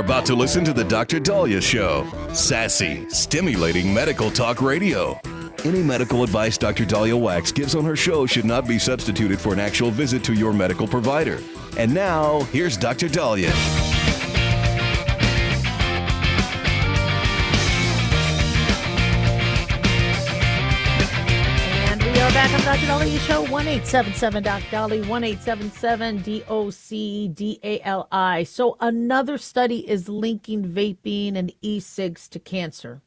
about to listen to the Dr. Dahlia Show. Sassy, stimulating medical talk radio. Any medical advice Dr. Dahlia Wax gives on her show should not be substituted for an actual visit to your medical provider. And now, here's Dr. Dahlia. Back on Dr. Dahlia Show, 1-877-Doc-Dali, 1-877-DOC-DALI. So another study is linking vaping and e-cigs to cancer.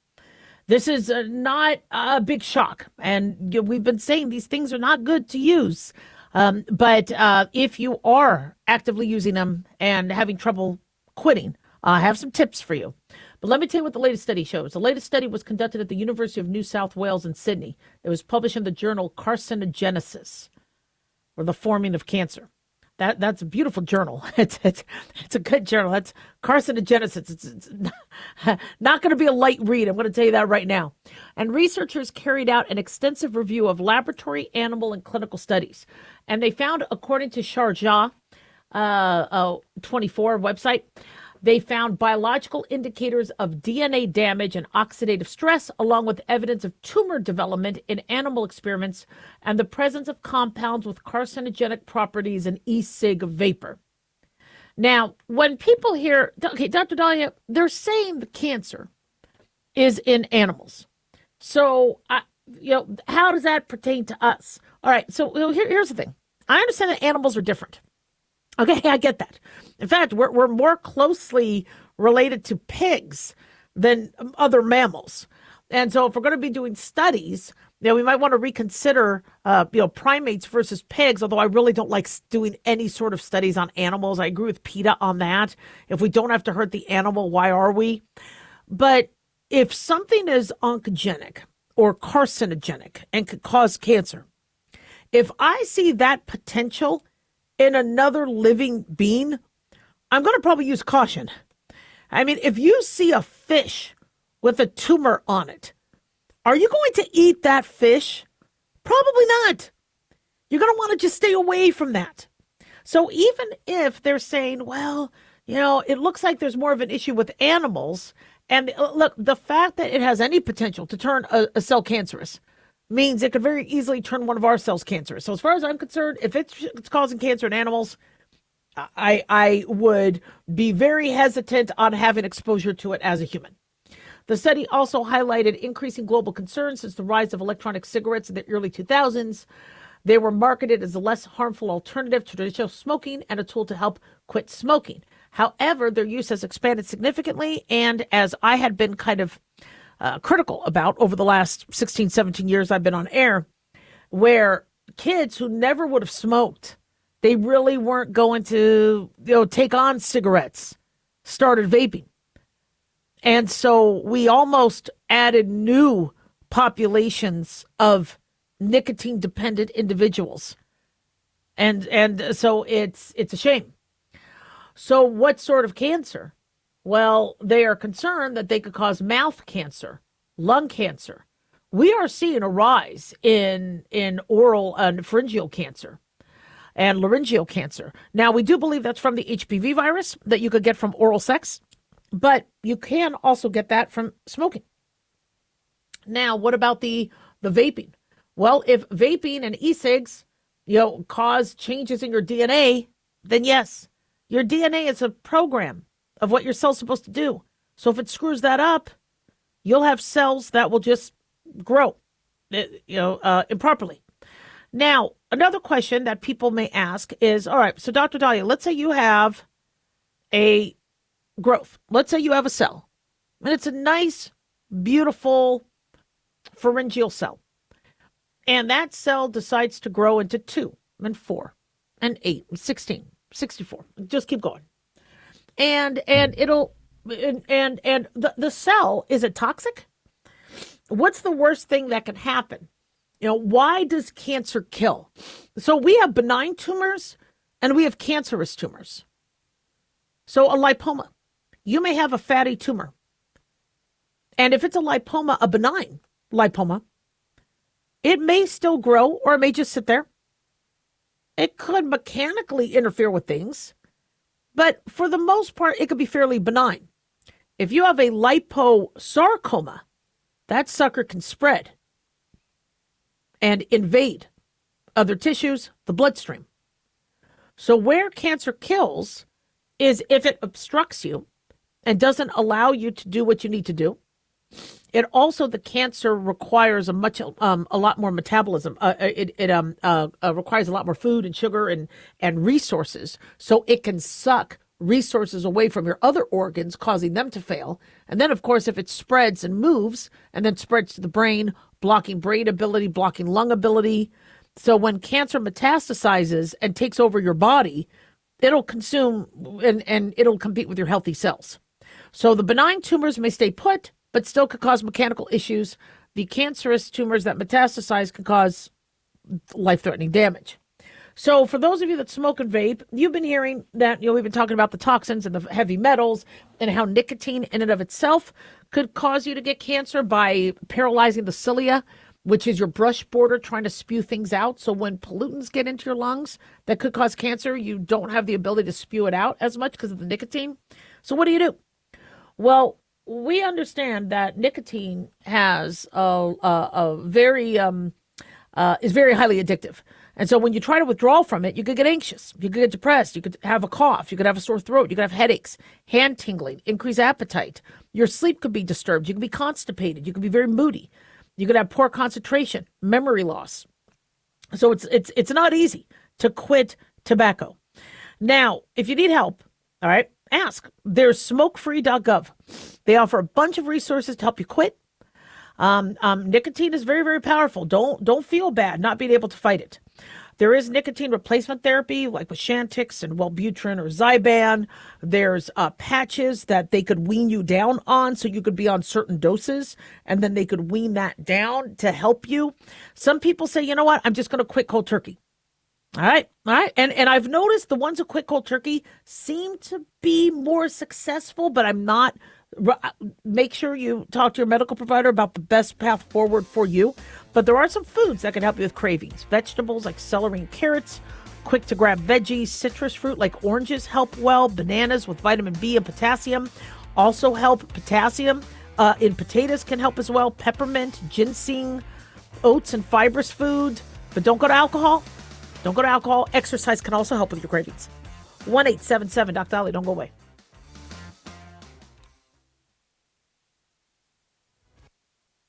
This is not a big shock, and we've been saying these things are not good to use. But if you are actively using them and having trouble quitting, I have some tips for you. But let me tell you what the latest study shows. The latest study was conducted at the University of New South Wales in Sydney. It was published in the journal Carcinogenesis, or the Forming of Cancer. That's a beautiful journal. It's a good journal. That's Carcinogenesis. It's not going to be a light read. I'm going to tell you that right now. And researchers carried out an extensive review of laboratory, animal, and clinical studies. And they found, according to Sharjah 24 website, they found biological indicators of DNA damage and oxidative stress, along with evidence of tumor development in animal experiments and the presence of compounds with carcinogenic properties in e-cig vapor. Now, when people hear, okay, Dr. Dahlia, they're saying the cancer is in animals. So, how does that pertain to us? All right, so here's the thing. I understand that animals are different. Okay, I get that. In fact, we're more closely related to pigs than other mammals. And so if we're going to be doing studies, we might want to reconsider, primates versus pigs, although I really don't like doing any sort of studies on animals. I agree with PETA on that. If we don't have to hurt the animal, why are we? But if something is oncogenic or carcinogenic and could cause cancer, if I see that potential in another living being, I'm going to probably use caution. I mean, if you see a fish with a tumor on it, are you going to eat that fish? Probably not. You're going to want to just stay away from that. So even if they're saying, well, it looks like there's more of an issue with animals, and look, the fact that it has any potential to turn a cell cancerous means it could very easily turn one of our cells cancerous. So as far as I'm concerned, if it's causing cancer in animals, I would be very hesitant on having exposure to it as a human. The study also highlighted increasing global concerns since the rise of electronic cigarettes in the early 2000s. They were marketed as a less harmful alternative to traditional smoking and a tool to help quit smoking. However, their use has expanded significantly, and as I had been kind of critical about over the last 16, 17 years I've been on air, where kids who never would have smoked, they really weren't going to, take on cigarettes, started vaping. And so we almost added new populations of nicotine dependent individuals. And so it's a shame. So what sort of cancer? Well, they are concerned that they could cause mouth cancer, lung cancer. We are seeing a rise in oral and pharyngeal cancer and laryngeal cancer. Now, we do believe that's from the HPV virus that you could get from oral sex, but you can also get that from smoking. Now, what about the vaping? Well, if vaping and e-cigs, cause changes in your DNA, then yes, your DNA is a program of what your cell's supposed to do. So if it screws that up, you'll have cells that will just grow, improperly. Now, another question that people may ask is, all right, so Dr. Dahlia, let's say you have a growth. Let's say you have a cell, and it's a nice, beautiful pharyngeal cell. And that cell decides to grow into 2 and 4 and 8 and 16, 64. Just keep going. And the cell, is it toxic? What's the worst thing that can happen? Why does cancer kill? So we have benign tumors and we have cancerous tumors. So a lipoma, you may have a fatty tumor. And if it's a lipoma, a benign lipoma, it may still grow or it may just sit there. It could mechanically interfere with things. But for the most part, it could be fairly benign. If you have a liposarcoma, that sucker can spread and invade other tissues, the bloodstream. So where cancer kills is if it obstructs you and doesn't allow you to do what you need to do. It also, the cancer requires a lot more metabolism. It requires a lot more food and sugar and resources, so it can suck resources away from your other organs, causing them to fail. And then, of course, if it spreads and moves and then spreads to the brain, blocking brain ability, blocking lung ability. So when cancer metastasizes and takes over your body, it'll consume and it'll compete with your healthy cells. So the benign tumors may stay put, but still could cause mechanical issues. The cancerous tumors that metastasize can cause life-threatening damage. So for those of you that smoke and vape, you've been hearing that, we've been talking about the toxins and the heavy metals and how nicotine in and of itself could cause you to get cancer by paralyzing the cilia, which is your brush border trying to spew things out. So when pollutants get into your lungs that could cause cancer, you don't have the ability to spew it out as much because of the nicotine. So what do? Well, we understand that nicotine has is very highly addictive. And so when you try to withdraw from it, you could get anxious, you could get depressed, you could have a cough, you could have a sore throat, you could have headaches, hand tingling, increased appetite. Your sleep could be disturbed. You could be constipated. You could be very moody. You could have poor concentration, memory loss. So it's not easy to quit tobacco. Now, if you need help, all right, ask. There's smokefree.gov. They offer a bunch of resources to help you quit. Nicotine is very, very powerful. Don't feel bad not being able to fight it. There is nicotine replacement therapy, like with Chantix and Wellbutrin or Zyban. There's patches that they could wean you down on, so you could be on certain doses, and then they could wean that down to help you. Some people say, you know what, I'm just going to quit cold turkey. All right. And I've noticed the ones who quit cold turkey seem to be more successful, but I'm not. Make sure you talk to your medical provider about the best path forward for you. But there are some foods that can help you with cravings. Vegetables like celery and carrots, quick to grab veggies, citrus fruit like oranges help well. Bananas with vitamin B and potassium also help. Potassium in potatoes can help as well. Peppermint, ginseng, oats and fibrous food. But don't go to alcohol. Don't go to alcohol. Exercise can also help with your cravings. 1-877 Dr. Dolly. Don't go away.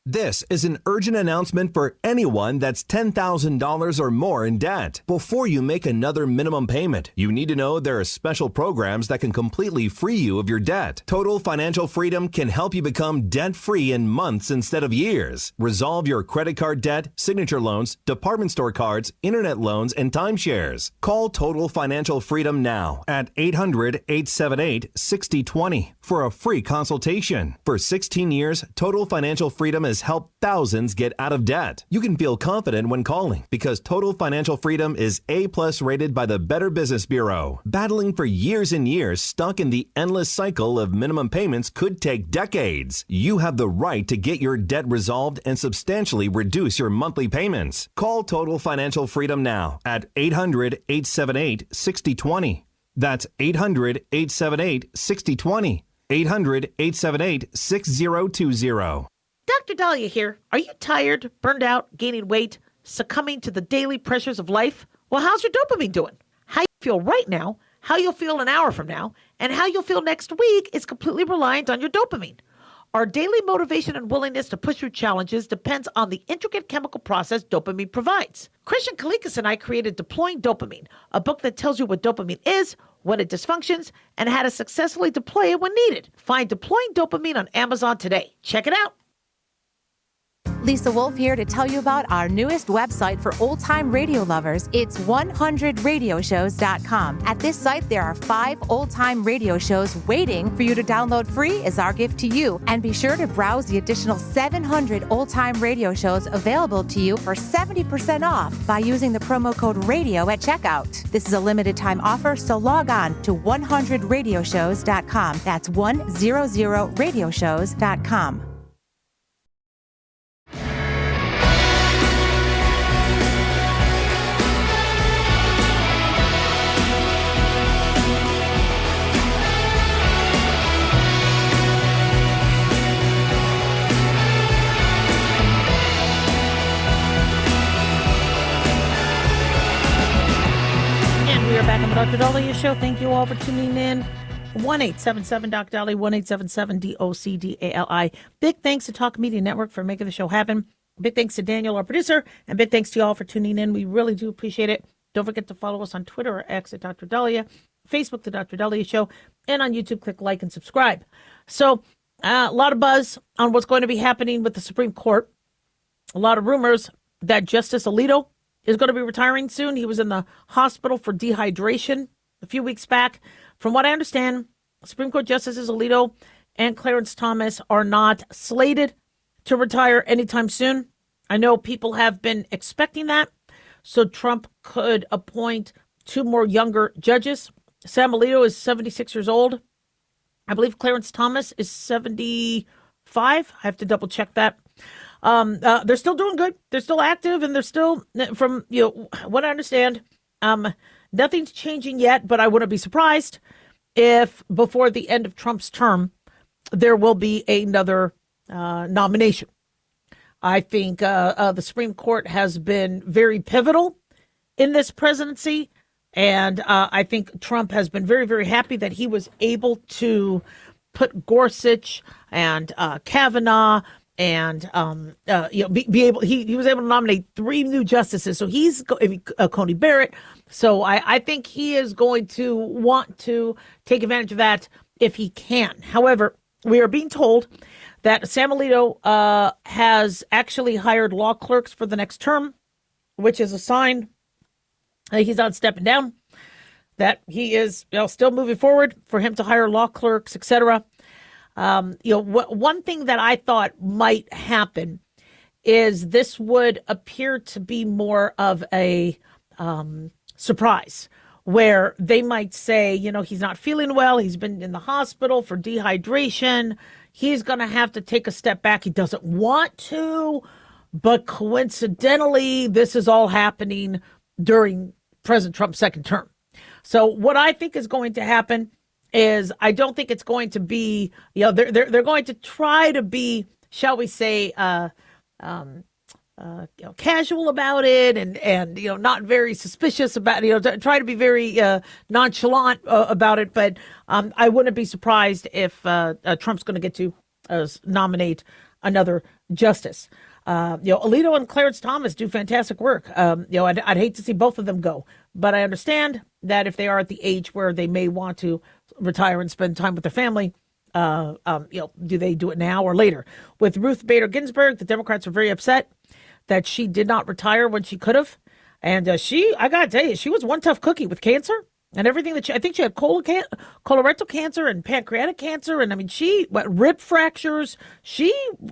This is an urgent announcement for anyone that's $10,000 or more in debt. Before you make another minimum payment, you need to know there are special programs that can completely free you of your debt. Total Financial Freedom can help you become debt-free in months instead of years. Resolve your credit card debt, signature loans, department store cards, internet loans, and timeshares. Call Total Financial Freedom now at 800-878-6020 for a free consultation. For 16 years, Total Financial Freedom has helped thousands get out of debt. You can feel confident when calling because Total Financial Freedom is A+ rated by the Better Business Bureau. Battling for years and years stuck in the endless cycle of minimum payments could take decades. You have the right to get your debt resolved and substantially reduce your monthly payments. Call Total Financial Freedom now at 800-878-6020. That's 800-878-6020. 800-878-6020. Dr. Dahlia here. Are you tired, burned out, gaining weight, succumbing to the daily pressures of life? Well, how's your dopamine doing? How you feel right now, how you'll feel an hour from now, and how you'll feel next week is completely reliant on your dopamine. Our daily motivation and willingness to push through challenges depends on the intricate chemical process dopamine provides. Christian Kalikas and I created Deploying Dopamine, a book that tells you what dopamine is, when it dysfunctions, and how to successfully deploy it when needed. Find Deploying Dopamine on Amazon today. Check it out. Lisa Wolf here to tell you about our newest website for old-time radio lovers. It's 100radioshows.com. At this site, there are 5 old-time radio shows waiting for you to download free as our gift to you. And be sure to browse the additional 700 old-time radio shows available to you for 70% off by using the promo code RADIO at checkout. This is a limited-time offer, so log on to 100radioshows.com. That's 100radioshows.com. Dr. Dahlia Show. Thank you all for tuning in. 1-877-Doc-Dali, 1-877-DOCDALI. Big thanks to Talk Media Network for making the show happen. Big thanks to Daniel, our producer, and big thanks to you all for tuning in. We really do appreciate it. Don't forget to follow us on Twitter or X at Dr. Dahlia, Facebook, The Dr. Dahlia Show, and on YouTube, click like and subscribe. So a lot of buzz on what's going to be happening with the Supreme Court. A lot of rumors that Justice Alito is going to be retiring soon. He was in the hospital for dehydration a few weeks back. From what I understand, Supreme Court Justices Alito and Clarence Thomas are not slated to retire anytime soon. I know people have been expecting that, so Trump could appoint 2 more younger judges. Sam Alito is 76 years old. I believe Clarence Thomas is 75. I have to double check that. They're still doing good. They're still active, and they're still, from what I understand, nothing's changing yet, but I wouldn't be surprised if before the end of Trump's term, there will be another nomination. I think the Supreme Court has been very pivotal in this presidency, and I think Trump has been very, very happy that he was able to put Gorsuch and Kavanaugh and be able. He was able to nominate 3 new justices. So he's Coney Barrett. So I think he is going to want to take advantage of that if he can. However, we are being told that Sam Alito has actually hired law clerks for the next term, which is a sign that he's not stepping down, that he is still moving forward for him to hire law clerks, etc. One thing that I thought might happen is this would appear to be more of a surprise, where they might say, he's not feeling well. He's been in the hospital for dehydration. He's going to have to take a step back. He doesn't want to, but coincidentally, this is all happening during President Trump's second term. So what I think is going to happen is I don't think it's going to be, they're going to try to be, shall we say, casual about it and not very suspicious about it, try to be very nonchalant about it. But I wouldn't be surprised if Trump's going to get to nominate another justice. Alito and Clarence Thomas do fantastic work. I'd hate to see both of them go, but I understand that if they are at the age where they may want to retire and spend time with their family, do they do it now or later? With Ruth Bader Ginsburg, the Democrats are very upset that she did not retire when she could have. And I got to tell you, she was one tough cookie with cancer and everything that I think she had colorectal cancer and pancreatic cancer. And I mean, rib fractures,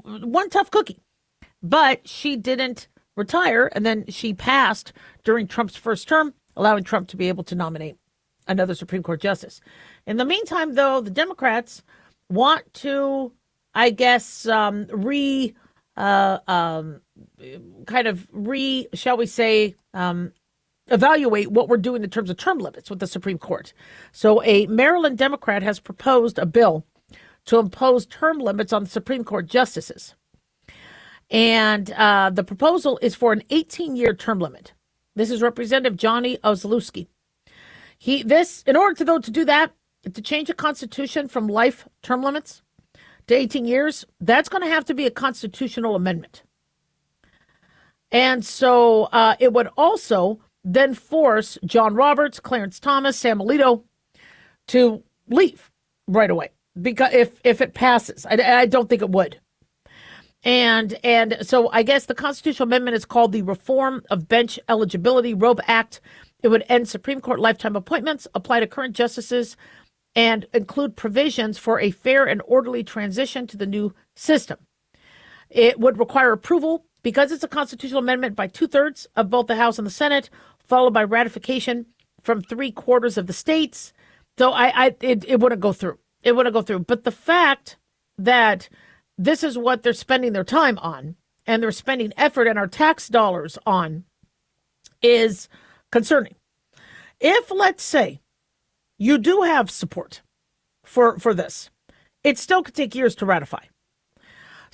one tough cookie, but she didn't retire. And then she passed during Trump's first term, allowing Trump to be able to nominate another Supreme Court justice. In the meantime, though, the Democrats want to, I guess, shall we say, evaluate what we're doing in terms of term limits with the Supreme Court. So a Maryland Democrat has proposed a bill to impose term limits on the Supreme Court justices. And the proposal is for an 18-year term limit. This is Representative Johnny Ozlowski. In order to do that, to change the Constitution from life term limits to 18 years, that's going to have to be a constitutional amendment. And so it would also then force John Roberts, Clarence Thomas, Sam Alito to leave right away, because if it passes, I don't think it would. And so I guess the constitutional amendment is called the Reform of Bench Eligibility, ROBE Act. It would end Supreme Court lifetime appointments, apply to current justices, and include provisions for a fair and orderly transition to the new system. It would require approval, because it's a constitutional amendment, by 2/3 of both the House and the Senate, followed by ratification from 3/4 of the states. So it wouldn't go through. It wouldn't go through. But the fact that this is what they're spending their time on, and they're spending effort and our tax dollars on, is concerning. If, let's say, you do have support for this, it still could take years to ratify.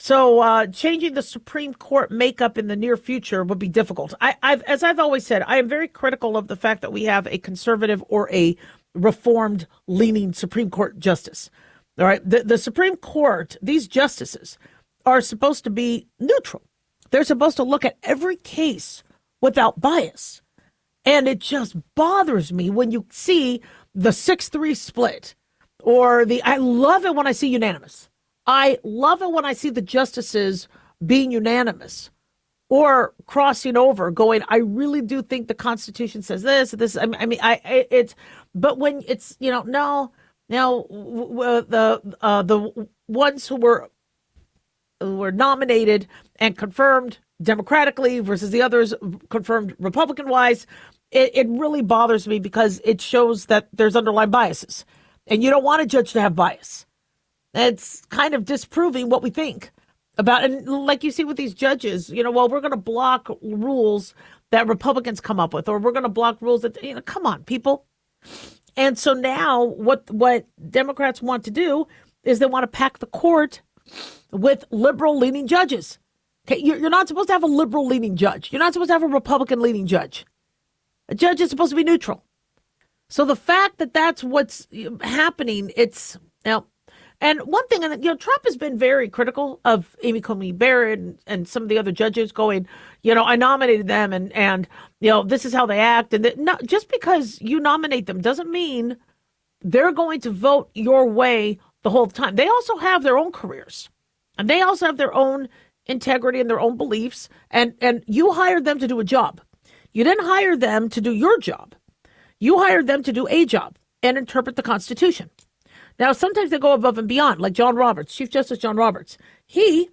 So changing the Supreme Court makeup in the near future would be difficult. As I've always said, I am very critical of the fact that we have a conservative or a reformed leaning Supreme Court justice. All right. The Supreme Court, these justices are supposed to be neutral. They're supposed to look at every case without bias. And it just bothers me when you see the 6-3 split or I love it when I see unanimous. I love it when I see the justices being unanimous or crossing over going, I really do think the Constitution says this. But when it's, the ones who were nominated and confirmed democratically versus the others confirmed Republican wise, it really bothers me because it shows that there's underlying biases and you don't want a judge to have bias. It's kind of disproving what we think about. And like you see with these judges, we're going to block rules that Republicans come up with, or we're going to block rules that, come on, people. And so now what Democrats want to do is they want to pack the court with liberal leaning judges. Okay, you're not supposed to have a liberal leaning judge. You're not supposed to have a Republican leaning judge. A judge is supposed to be neutral. So the fact that that's what's happening, it's and one thing, Trump has been very critical of Amy Coney Barrett and some of the other judges going, I nominated them and this is how they act. And just because you nominate them doesn't mean they're going to vote your way the whole time. They also have their own careers and they also have their own integrity and their own beliefs. And you hired them to do a job. You didn't hire them to do your job. You hired them to do a job and interpret the Constitution. Now, sometimes they go above and beyond, like John Roberts, Chief Justice John Roberts. He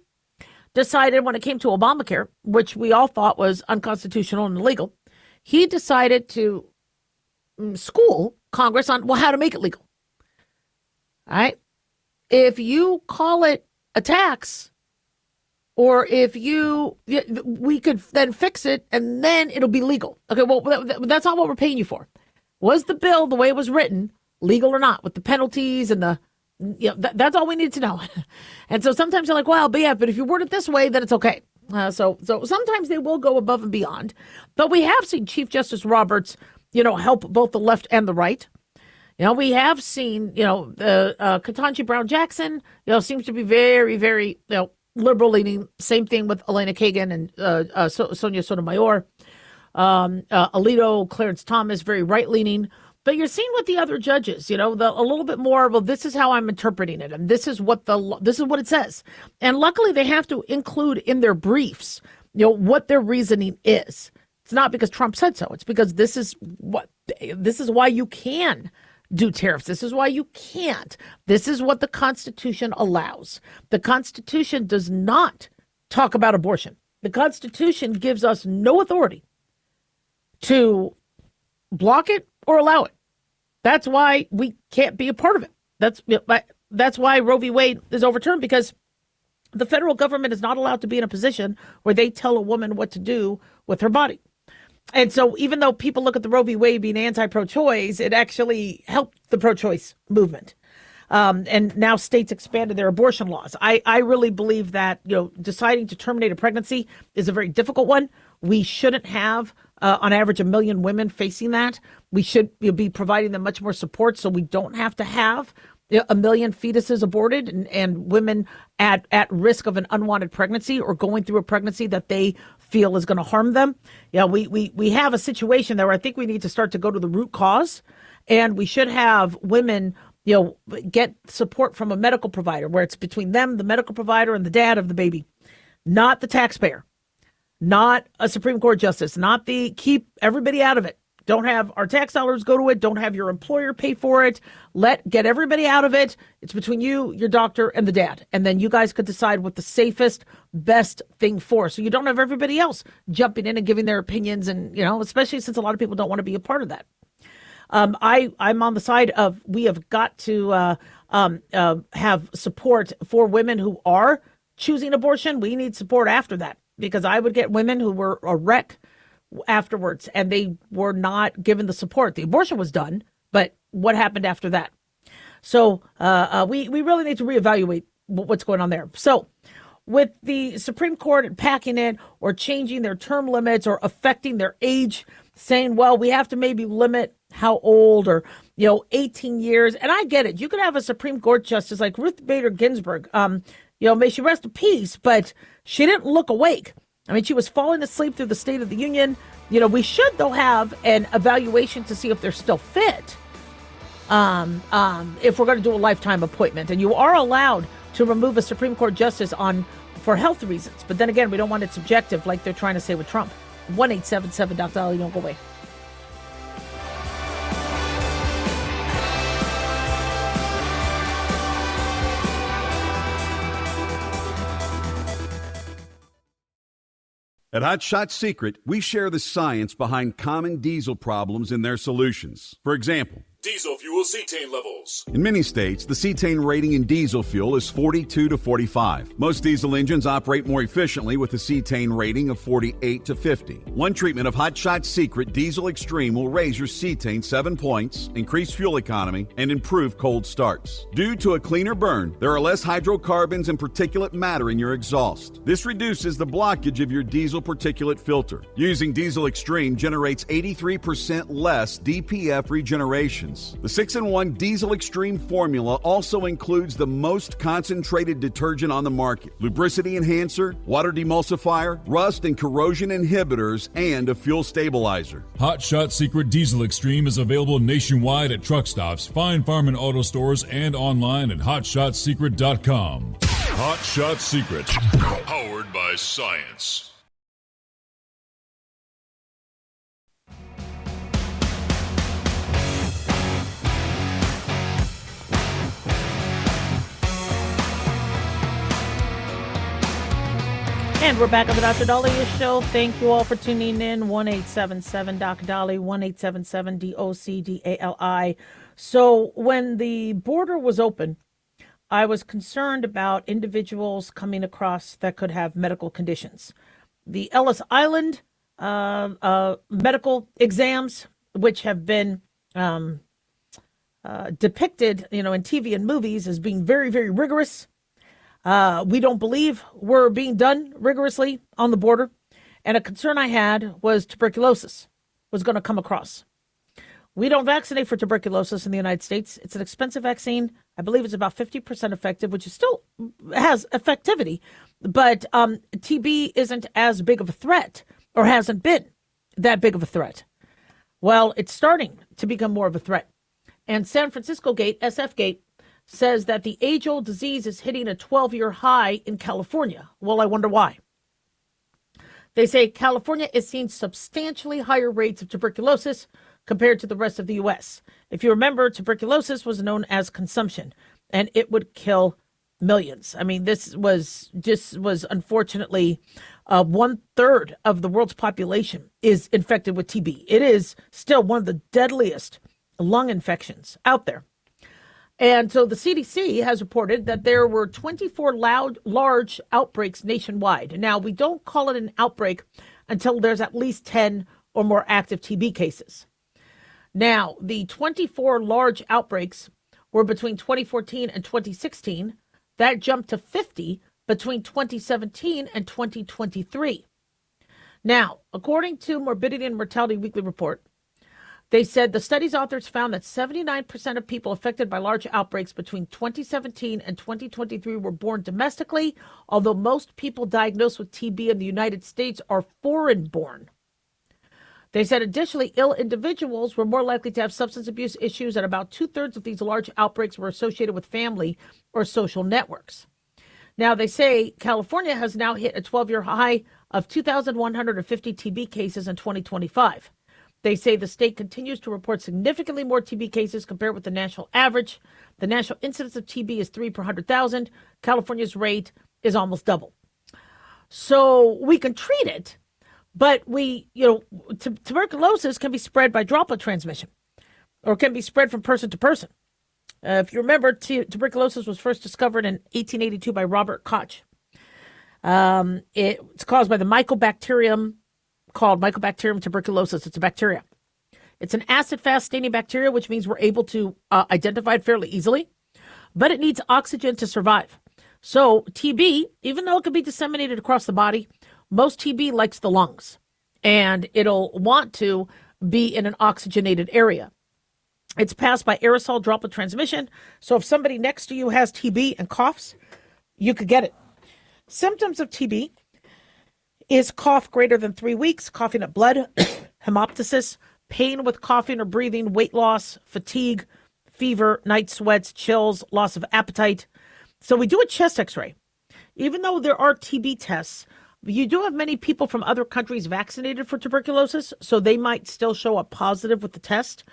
decided when it came to Obamacare, which we all thought was unconstitutional and illegal, he decided to school Congress on, how to make it legal. All right. If you call it a tax, or if we could then fix it and then it'll be legal. Okay, well, that's not what we're paying you for. Was the bill, the way it was written, legal or not, with the penalties and that's all we need to know. And so sometimes they're like, well, but if you word it this way, then it's okay. So sometimes they will go above and beyond. But we have seen Chief Justice Roberts, help both the left and the right. We have seen, Ketanji Brown Jackson, seems to be very, very, liberal leaning. Same thing with Elena Kagan and Sonia Sotomayor. Alito, Clarence Thomas, very right leaning. But you're seeing with the other judges, a little bit more, well, this is how I'm interpreting it. And this is what it says. And luckily they have to include in their briefs, what their reasoning is. It's not because Trump said so. It's because this is why you can do tariffs. This is why you can't. This is what the Constitution allows. The Constitution does not talk about abortion. The Constitution gives us no authority to block it or allow it. That's why we can't be a part of it. That's why Roe v. Wade is overturned, because the federal government is not allowed to be in a position where they tell a woman what to do with her body. And so even though people look at the Roe v. Wade being anti-pro-choice, it actually helped the pro-choice movement. And now states expanded their abortion laws. I really believe that, deciding to terminate a pregnancy is a very difficult one. We shouldn't have, on average, 1 million women facing that. We should be providing them much more support so we don't have to have 1 million fetuses aborted and women at risk of an unwanted pregnancy or going through a pregnancy that they feel is going to harm them. We have a situation there where I think we need to start to go to the root cause, and we should have women get support from a medical provider where it's between them, the medical provider, and the dad of the baby, not the taxpayer, not a Supreme Court justice, not keep everybody out of it. Don't have our tax dollars go to it. Don't have your employer pay for it. Get everybody out of it. It's between you, your doctor, and the dad. And then you guys could decide what the safest, best thing for. So you don't have everybody else jumping in and giving their opinions. And, especially since a lot of people don't want to be a part of that. I'm on the side of we have got to have support for women who are choosing abortion. We need support after that, because I would get women who were a wreck afterwards and they were not given the support. The abortion was done, but what happened after that? So we really need to reevaluate what's going on there. So with the Supreme Court packing in or changing their term limits or affecting their age, saying, well, we have to maybe limit how old or, 18 years. And I get it. You could have a Supreme Court justice like Ruth Bader Ginsburg, may she rest in peace, but she didn't look awake. I mean, she was falling asleep through the State of the Union. We should, though, have an evaluation to see if they're still fit. If we're going to do a lifetime appointment, and you are allowed to remove a Supreme Court justice for health reasons. But then again, we don't want it subjective like they're trying to say with Trump. 1-877 Dr. Ali, don't go away. At Hot Shot Secret, we share the science behind common diesel problems and their solutions. For example, diesel fuel cetane levels. in many states, the cetane rating in diesel fuel is 42 to 45. Most diesel engines operate more efficiently with a cetane rating of 48 to 50. One treatment of Hot Shot Secret Diesel Extreme will raise your cetane 7 points, increase fuel economy, and improve cold starts. Due to a cleaner burn, there are less hydrocarbons and particulate matter in your exhaust. This reduces the blockage of your diesel particulate filter. Using Diesel Extreme generates 83% less DPF regeneration. The 6-in-1 Diesel Extreme formula also includes the most concentrated detergent on the market, lubricity enhancer, water demulsifier, rust and corrosion inhibitors, and a fuel stabilizer. Hot Shot Secret Diesel Extreme is available nationwide at truck stops, fine farm and auto stores, and online at hotshotsecret.com. Hot Shot Secret, powered by science. And we're back on the Dr. Dahlia Show. Thank you all for tuning in. 1-877 Dr. Dali, 1-877-DOCDALI. So when the border was open, I was concerned about individuals coming across that could have medical conditions. The Ellis Island medical exams, which have been depicted, in TV and movies as being very, very rigorous. We don't believe we're being done rigorously on the border. And a concern I had was tuberculosis was going to come across. We don't vaccinate for tuberculosis in the United States. It's an expensive vaccine. I believe it's about 50% effective, which is still has effectivity. But TB isn't as big of a threat, or hasn't been that big of a threat. Well, it's starting to become more of a threat. And San Francisco Gate, SF Gate, says that the age-old disease is hitting a 12-year high in California. Well, I wonder why. They say California is seeing substantially higher rates of tuberculosis compared to the rest of the U.S. If you remember, tuberculosis was known as consumption, and it would kill millions. I mean, this was unfortunately 1/3 of the world's population is infected with TB. It is still one of the deadliest lung infections out there. And so the CDC has reported that there were 24 large outbreaks nationwide. Now, we don't call it an outbreak until there's at least 10 or more active TB cases. Now, the 24 large outbreaks were between 2014 and 2016. That jumped to 50 between 2017 and 2023. Now, according to Morbidity and Mortality Weekly Report, they said the study's authors found that 79% of people affected by large outbreaks between 2017 and 2023 were born domestically, although most people diagnosed with TB in the United States are foreign-born. They said additionally, ill individuals were more likely to have substance abuse issues, and about 2/3 of these large outbreaks were associated with family or social networks. Now, they say California has now hit a 12-year high of 2,150 TB cases in 2025. They say the state continues to report significantly more TB cases compared with the national average. The national incidence of TB is 3 per 100,000. California's rate is almost double. So we can treat it, but tuberculosis can be spread by droplet transmission, or can be spread from person to person. If you remember, tuberculosis was first discovered in 1882 by Robert Koch. It's caused by the mycobacterium called Mycobacterium tuberculosis. It's a bacteria. It's an acid-fast staining bacteria, which means we're able to identify it fairly easily, but it needs oxygen to survive. So TB, even though it could be disseminated across the body, most TB likes the lungs, and it'll want to be in an oxygenated area. It's passed by aerosol droplet transmission. So if somebody next to you has TB and coughs, you could get it. Symptoms of TB is cough greater than 3 weeks, coughing up blood, hemoptysis, pain with coughing or breathing, weight loss, fatigue, fever, night sweats, chills, loss of appetite. So we do a chest x-ray. Even though there are TB tests, you do have many people from other countries vaccinated for tuberculosis, so they might still show up positive with the test.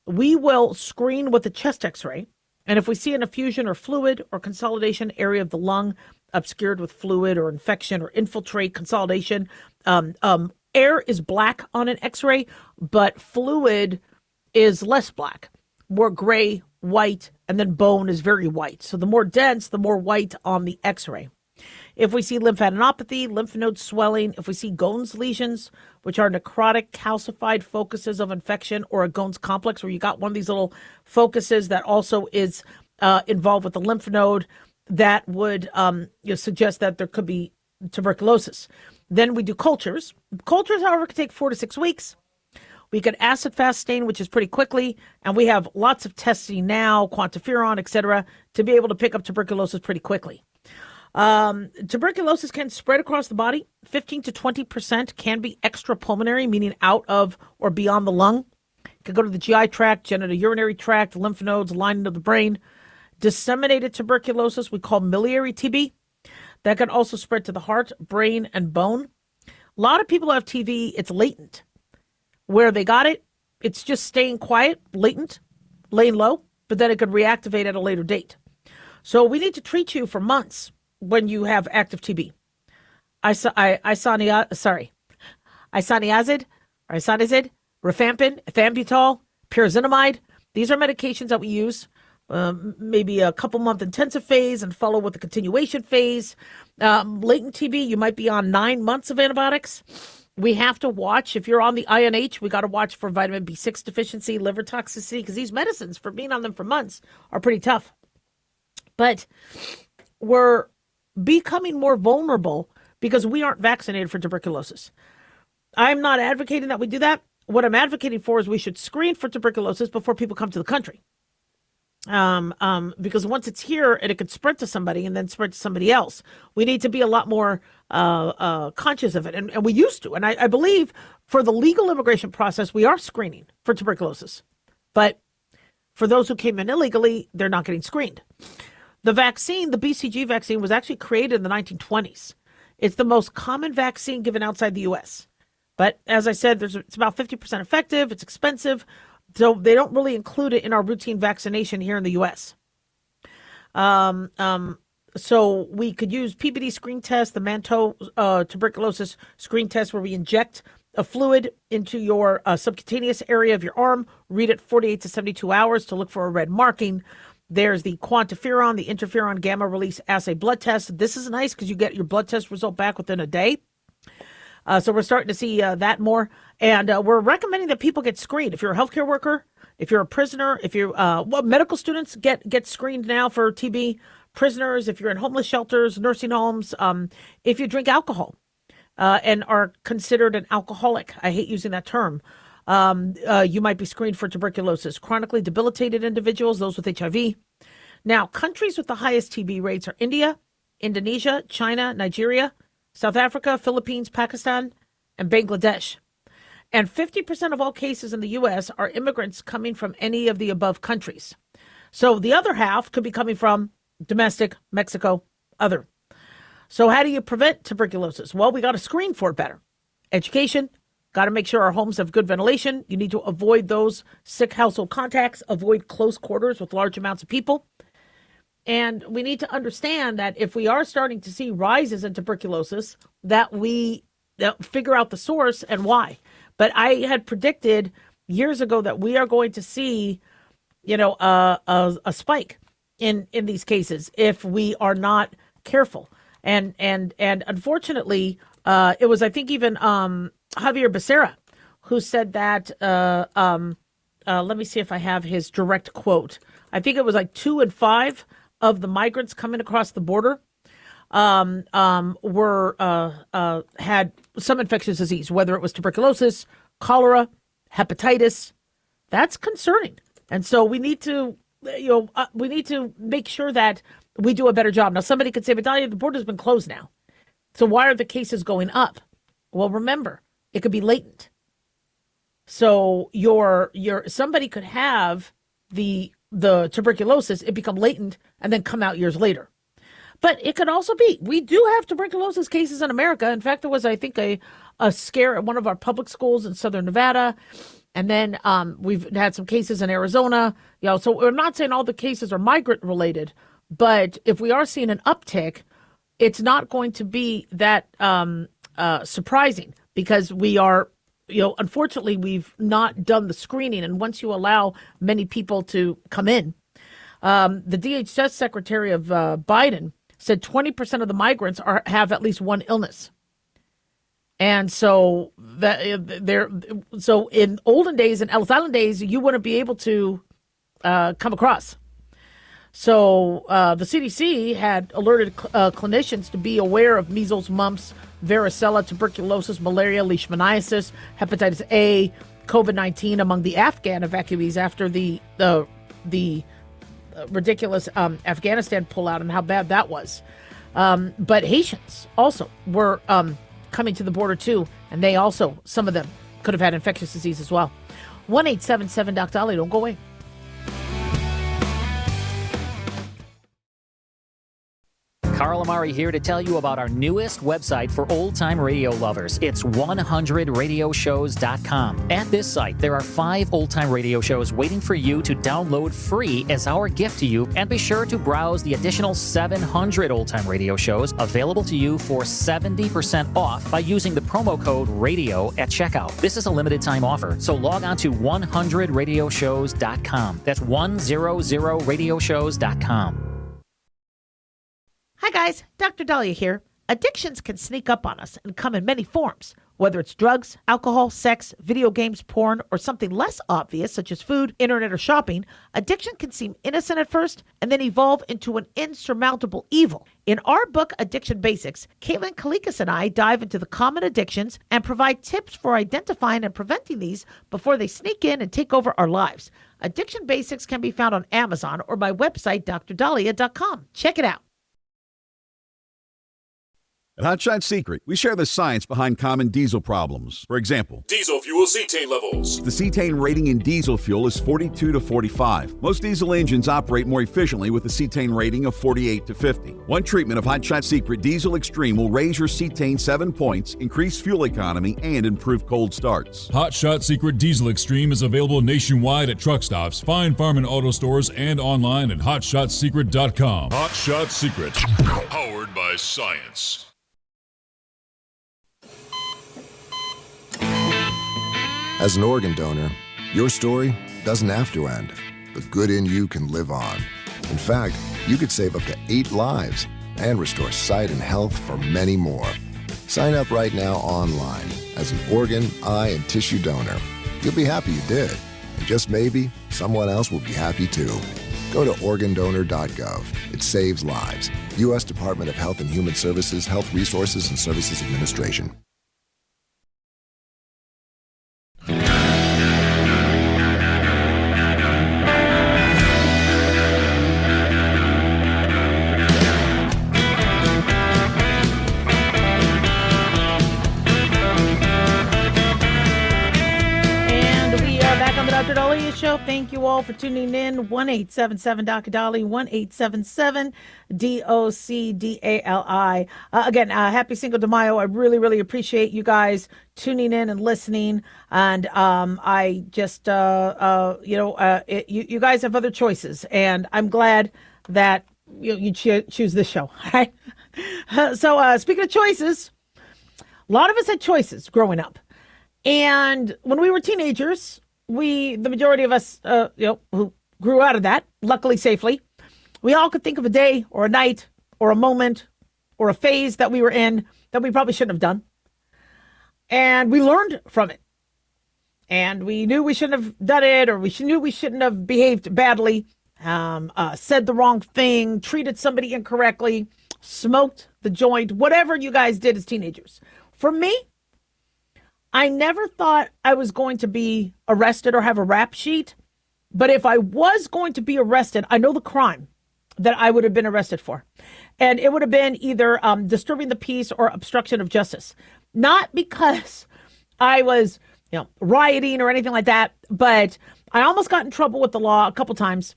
We will screen with a chest x-ray, and if we see an effusion or fluid or consolidation area of the lung obscured with fluid or infection or infiltrate consolidation, air is black on an x-ray, but fluid is less black, more gray, white, and then bone is very white. So the more dense, the more white on the x-ray. If we see lymphadenopathy, lymph node swelling, if we see Ghon's lesions, which are necrotic calcified focuses of infection, or a Ghon's complex, where you got one of these little focuses that also is involved with the lymph node, that would suggest that there could be tuberculosis. Then we do cultures. Cultures, however, could take 4 to 6 weeks. We could acid fast stain, which is pretty quickly, and we have lots of testing now, quantiferon, etc., to be able to pick up tuberculosis pretty quickly. Tuberculosis can spread across the body. 15 to 20% can be extrapulmonary, meaning out of or beyond the lung. It can go to the GI tract, genitourinary tract, lymph nodes, lining of the brain. Disseminated tuberculosis we call miliary TB. That can also spread to the heart, brain, and bone. A lot of people have TB, it's latent. Where they got it, it's just staying quiet, latent, laying low, but then it could reactivate at a later date. So we need to treat you for months when you have active TB. Isoniazid, rifampin, ethambutol, pyrazinamide. These are medications that we use maybe a couple-month intensive phase and follow with the continuation phase. Latent TB, you might be on 9 months of antibiotics. We have to watch, if you're on the INH, we got to watch for vitamin B6 deficiency, liver toxicity, because these medicines, for being on them for months, are pretty tough. But we're becoming more vulnerable because we aren't vaccinated for tuberculosis. I'm not advocating that we do that. What I'm advocating for is we should screen for tuberculosis before people come to the country. Because once it's here, it could spread to somebody and then spread to somebody else. We need to be a lot more conscious of it. And we used to. And I believe for the legal immigration process, we are screening for tuberculosis. But for those who came in illegally, they're not getting screened. The vaccine, the BCG vaccine, was actually created in the 1920s. It's the most common vaccine given outside the U.S. But as I said, it's about 50% effective. It's expensive. So they don't really include it in our routine vaccination here in the U.S. So we could use PBD screen test, the Mantoux tuberculosis screen test, where we inject a fluid into your subcutaneous area of your arm, read it 48 to 72 hours to look for a red marking. There's the quantiferon, the interferon gamma release assay blood test. This is nice because you get your blood test result back within a day. So we're starting to see that more. And we're recommending that people get screened. If you're a healthcare worker, if you're a prisoner, if you're medical students get screened now for TB. Prisoners, if you're in homeless shelters, nursing homes, if you drink alcohol and are considered an alcoholic, I hate using that term, you might be screened for tuberculosis. Chronically debilitated individuals, those with HIV. Now, countries with the highest TB rates are India, Indonesia, China, Nigeria, South Africa, Philippines, Pakistan, and Bangladesh. And 50% of all cases in the U.S. are immigrants coming from any of the above countries. So the other half could be coming from domestic, Mexico, other. So how do you prevent tuberculosis? Well, we got to screen for it better. Education, got to make sure our homes have good ventilation. You need to avoid those sick household contacts, avoid close quarters with large amounts of people. And we need to understand that if we are starting to see rises in tuberculosis, that we figure out the source and why. But I had predicted years ago that we are going to see, a spike in these cases if we are not careful. And unfortunately, it was, I think, even Javier Becerra who said that. Let me see if I have his direct quote. I think it was like 2 in 5 of the migrants coming across the border had some infectious disease, whether it was tuberculosis, cholera, hepatitis. That's concerning. And so we need to, we need to make sure that we do a better job. Now, somebody could say, but Dahlia, the border's been closed now. So why are the cases going up? Well, remember, it could be latent. So somebody could have the tuberculosis, it become latent, and then come out years later. But it could also be, we do have tuberculosis cases in America. In fact, there was, I think, a scare at one of our public schools in Southern Nevada. And then we've had some cases in Arizona. So we're not saying all the cases are migrant related, but if we are seeing an uptick, it's not going to be that surprising, because we are, unfortunately, we've not done the screening. And once you allow many people to come in, the DHS Secretary of Biden said 20% of the migrants have at least one illness. And so so in olden days, in Ellis Island days, you wouldn't be able to come across. So the CDC had alerted clinicians to be aware of measles, mumps, varicella, tuberculosis, malaria, leishmaniasis, hepatitis A, COVID-19 among the Afghan evacuees after the ridiculous Afghanistan pullout and how bad that was. But Haitians also were coming to the border too, and they also, some of them, could have had infectious disease as well. 1-877-DOC-DOLLY. Don't go away. Carl Amari here to tell you about our newest website for old-time radio lovers. It's 100radioshows.com. At this site, there are 5 old-time radio shows waiting for you to download free as our gift to you, and be sure to browse the additional 700 old-time radio shows available to you for 70% off by using the promo code RADIO at checkout. This is a limited-time offer, so log on to 100radioshows.com. That's 100radioshows.com. Hi guys, Dr. Dahlia here. Addictions can sneak up on us and come in many forms, whether it's drugs, alcohol, sex, video games, porn, or something less obvious such as food, internet, or shopping. Addiction can seem innocent at first and then evolve into an insurmountable evil. In our book, Addiction Basics, Caitlin Kalikas and I dive into the common addictions and provide tips for identifying and preventing these before they sneak in and take over our lives. Addiction Basics can be found on Amazon or my website, drdahlia.com. Check it out. At Hot Shot Secret, we share the science behind common diesel problems. For example, Diesel fuel cetane levels. the cetane rating in diesel fuel is 42 to 45. Most diesel engines operate more efficiently with a cetane rating of 48 to 50. One treatment of Hot Shot Secret Diesel Extreme will raise your cetane 7 points, increase fuel economy, and improve cold starts. Hot Shot Secret Diesel Extreme is available nationwide at truck stops, fine farm and auto stores, and online at hotshotsecret.com. Hot Shot Secret, powered by science. As an organ donor, your story doesn't have to end. The good in you can live on. In fact, you could save up to 8 lives and restore sight and health for many more. Sign up right now online as an organ, eye, and tissue donor. You'll be happy you did. And just maybe, someone else will be happy too. Go to organdonor.gov. It saves lives. U.S. Department of Health and Human Services, Health Resources and Services Administration. Dr. Dahlia Show. Thank you all for tuning in. 1-877-DOC-DOLLY, 1-877-DOC-DALI. Again, happy Cinco de Mayo. I really, really appreciate you guys tuning in and listening. And I just, you guys have other choices. And I'm glad that you choose this show. Right? So speaking of choices, a lot of us had choices growing up. And when we were teenagers, the majority of us, who grew out of that, luckily safely, we all could think of a day or a night or a moment or a phase that we were in that we probably shouldn't have done. And we learned from it. And we knew we shouldn't have done it, or we knew we shouldn't have behaved badly, said the wrong thing, treated somebody incorrectly. smoked the joint, whatever you guys did as teenagers. For me, I never thought I was going to be arrested or have a rap sheet. But if I was going to be arrested, I know the crime that I would have been arrested for. And it would have been either disturbing the peace or obstruction of justice. Not because I was, rioting or anything like that, but I almost got in trouble with the law a couple times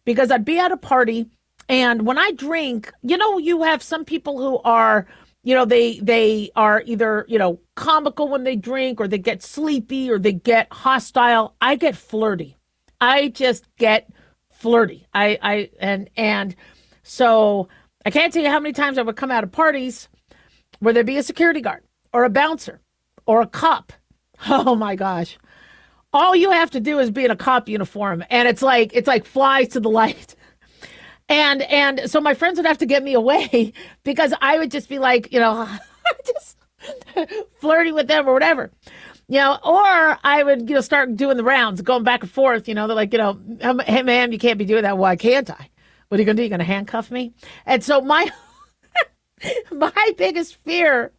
because I'd be at a party, and when I drink, you have some people who are, they are either, comical when they drink, or they get sleepy, or they get hostile. I get flirty. I just get flirty. And so I can't tell you how many times I would come out of parties where there'd be a security guard or a bouncer or a cop. Oh my gosh. All you have to do is be in a cop uniform, and it's like flies to the light. And so my friends would have to get me away because I would just be like, just flirting with them or whatever. Or I would, start doing the rounds, going back and forth. They're like, hey, ma'am, you can't be doing that. Why can't I? What are you going to do? You're going to handcuff me? And so my biggest fear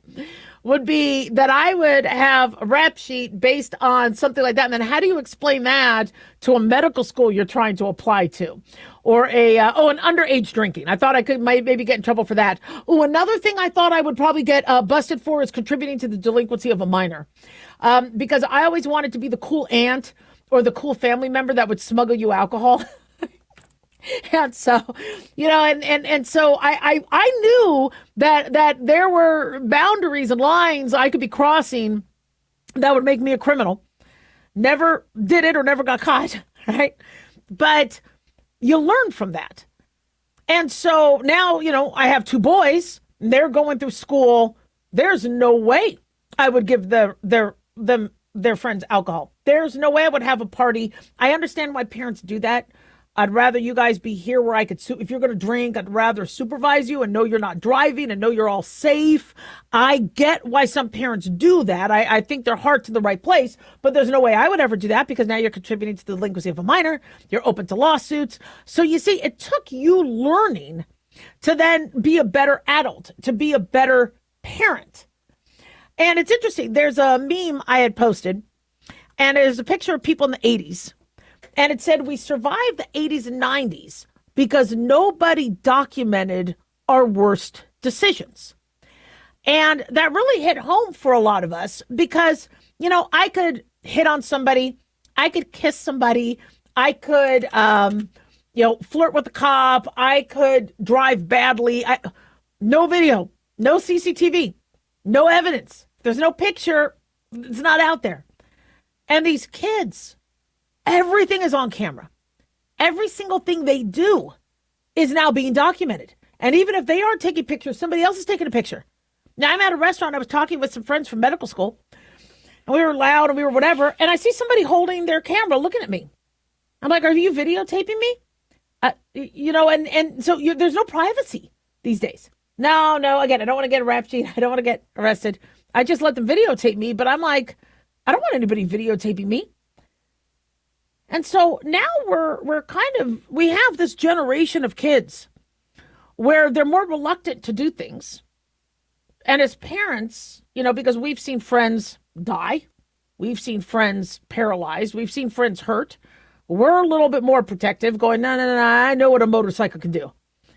would be that I would have a rap sheet based on something like that. And then how do you explain that to a medical school you're trying to apply to? Or an underage drinking. I thought I could maybe get in trouble for that. Oh, another thing I thought I would probably get busted for is contributing to the delinquency of a minor. Because I always wanted to be the cool aunt or the cool family member that would smuggle you alcohol. And so, and so I knew that there were boundaries and lines I could be crossing that would make me a criminal. Never did it or never got caught, right? But you learn from that. And so now, I have two boys. They're going through school. There's no way I would give their friends alcohol. There's no way I would have a party. I understand why parents do that. I'd rather you guys be here where I could, if you're going to drink, I'd rather supervise you and know you're not driving and know you're all safe. I get why some parents do that. I think their heart's in the right place, but there's no way I would ever do that because now you're contributing to the delinquency of a minor. You're open to lawsuits. So you see, it took you learning to then be a better adult, to be a better parent. And it's interesting. There's a meme I had posted, and there's a picture of people in the 80s. And it said, we survived the 80s and 90s because nobody documented our worst decisions. And that really hit home for a lot of us because, I could hit on somebody. I could kiss somebody. I could, flirt with a cop. I could drive badly. No video, no CCTV, no evidence. There's no picture. It's not out there. And these kids, everything is on camera. Every single thing they do is now being documented. And even if they aren't taking pictures, somebody else is taking a picture. Now, I'm at a restaurant. I was talking with some friends from medical school. And we were loud and we were whatever. And I see somebody holding their camera looking at me. I'm like, are you videotaping me? And so there's no privacy these days. No, again, I don't want to get a rap sheet. I don't want to get arrested. I just let them videotape me. But I'm like, I don't want anybody videotaping me. And so now we have this generation of kids where they're more reluctant to do things. And as parents, because we've seen friends die, we've seen friends paralyzed, we've seen friends hurt, we're a little bit more protective, going, no, I know what a motorcycle can do.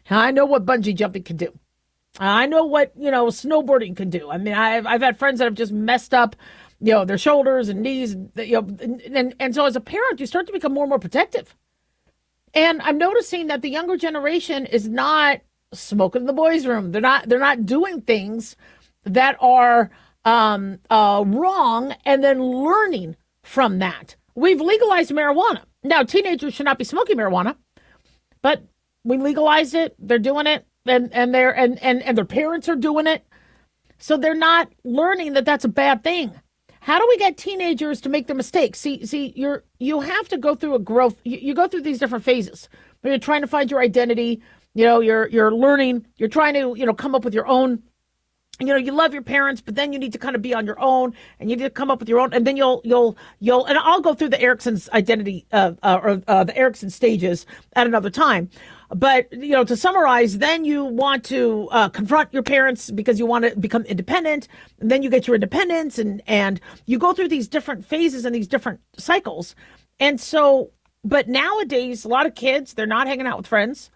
I know what bungee jumping can do. I know what, snowboarding can do. I mean, I've had friends that have just messed up their shoulders and knees, and so as a parent, you start to become more and more protective. And I'm noticing that the younger generation is not smoking in the boys' room. They're not doing things that are wrong and then learning from that. We've legalized marijuana. Now, teenagers should not be smoking marijuana, but we legalized it. They're doing it, and their parents are doing it. So they're not learning that that's a bad thing. How do we get teenagers to make their mistakes? See, you have to go through a growth. You go through these different phases where you're trying to find your identity. You're learning. You're trying to come up with your own. You love your parents, but then you need to kind of be on your own, and you need to come up with your own. And then you'll and I'll go through the Erickson's identity or the Erickson stages at another time. But, to summarize, then you want to confront your parents because you want to become independent. And then you get your independence and you go through these different phases and these different cycles. And so, but nowadays, a lot of kids, they're not hanging out with friends.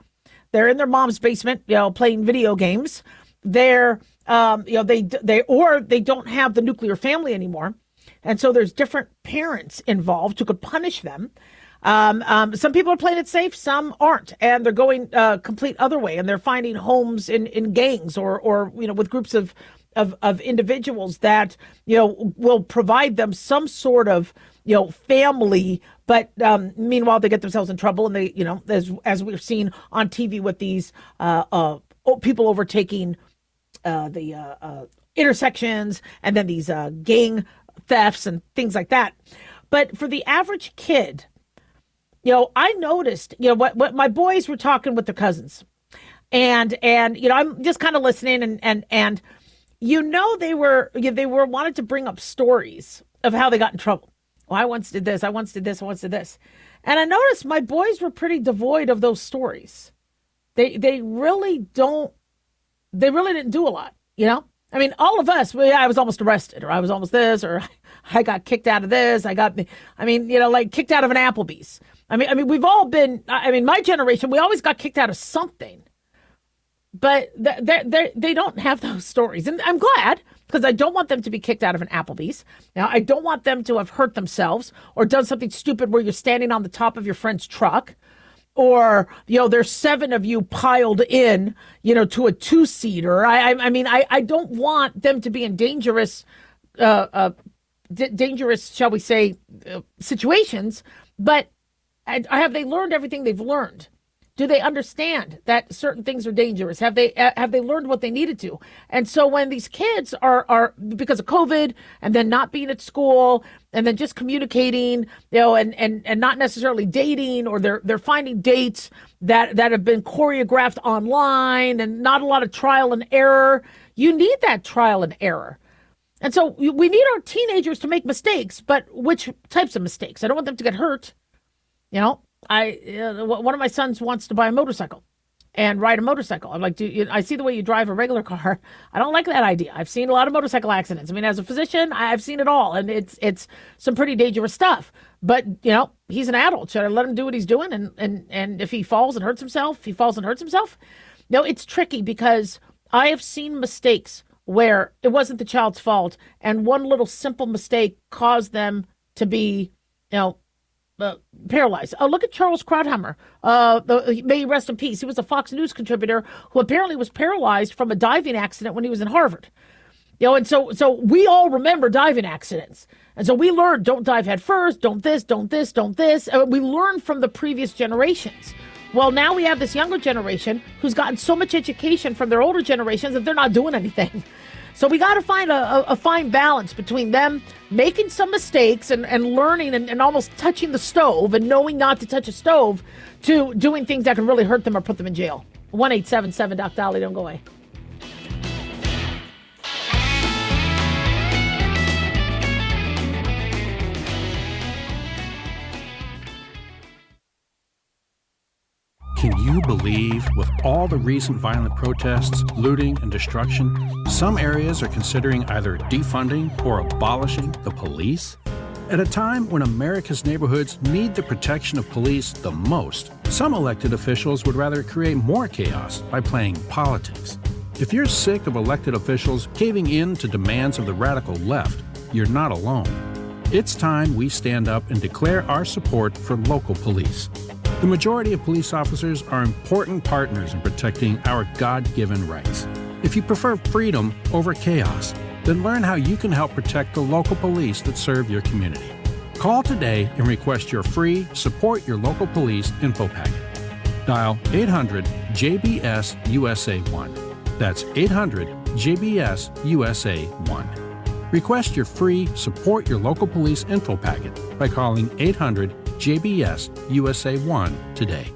They're in their mom's basement, playing video games. They're, they don't have the nuclear family anymore. And so there's different parents involved who could punish them. Some people are playing it safe, some aren't, and they're going complete other way, and they're finding homes in gangs or with groups of individuals that will provide them some sort of family, but meanwhile they get themselves in trouble, and they as we've seen on TV with these people overtaking the intersections, and then these gang thefts and things like that. But for the average kid, I noticed, what my boys were talking with their cousins, and I'm just kind of listening, and they were wanted to bring up stories of how they got in trouble. Well, I once did this, I once did this, I once did this, and I noticed my boys were pretty devoid of those stories. They really didn't do a lot, I mean, all of us, I was almost arrested, or I was almost this, or I got kicked out of this. Like kicked out of an Applebee's. I mean, we've all been, my generation, we always got kicked out of something. But they don't have those stories. And I'm glad, because I don't want them to be kicked out of an Applebee's. Now, I don't want them to have hurt themselves or done something stupid where you're standing on the top of your friend's truck. Or, there's 7 of you piled in, to a 2-seater. I don't want them to be in dangerous, shall we say, situations. But have they learned everything they've learned? Do they understand that certain things are dangerous? Have they learned what they needed to? And so when these kids are because of COVID and then not being at school and then just communicating, and not necessarily dating, or they're finding dates that have been choreographed online and not a lot of trial and error. You need that trial and error. And so we need our teenagers to make mistakes, but which types of mistakes? I don't want them to get hurt. One of my sons wants to buy a motorcycle and ride a motorcycle. I'm like, I see the way you drive a regular car. I don't like that idea. I've seen a lot of motorcycle accidents. I mean, as a physician, I've seen it all, and it's some pretty dangerous stuff. But, he's an adult. Should I let him do what he's doing? And if he falls and hurts himself, No, it's tricky, because I have seen mistakes where it wasn't the child's fault, and one little simple mistake caused them to be, paralyzed. Look at Charles Krauthammer. May he rest in peace. He was a Fox News contributor who apparently was paralyzed from a diving accident when he was in Harvard. And so we all remember diving accidents. And so we learned, don't dive head first, don't this, don't this, don't this. We learned from the previous generations. Well, now we have this younger generation who's gotten so much education from their older generations that they're not doing anything. So we got to find a fine balance between them making some mistakes and learning and almost touching the stove and knowing not to touch a stove, to doing things that can really hurt them or put them in jail. 1-877-Doc-Dolly. Don't go away. Can you believe, with all the recent violent protests, looting, and destruction, some areas are considering either defunding or abolishing the police? At a time when America's neighborhoods need the protection of police the most, some elected officials would rather create more chaos by playing politics. If you're sick of elected officials caving in to demands of the radical left, you're not alone. It's time we stand up and declare our support for local police. The majority of police officers are important partners in protecting our God-given rights. If you prefer freedom over chaos, then learn how you can help protect the local police that serve your community. Call today and request your free Support Your Local Police info packet. Dial 800-JBS-USA-1. That's 800-JBS-USA-1. Request your free Support Your Local Police info packet by calling 800-JBS-USA-1 today.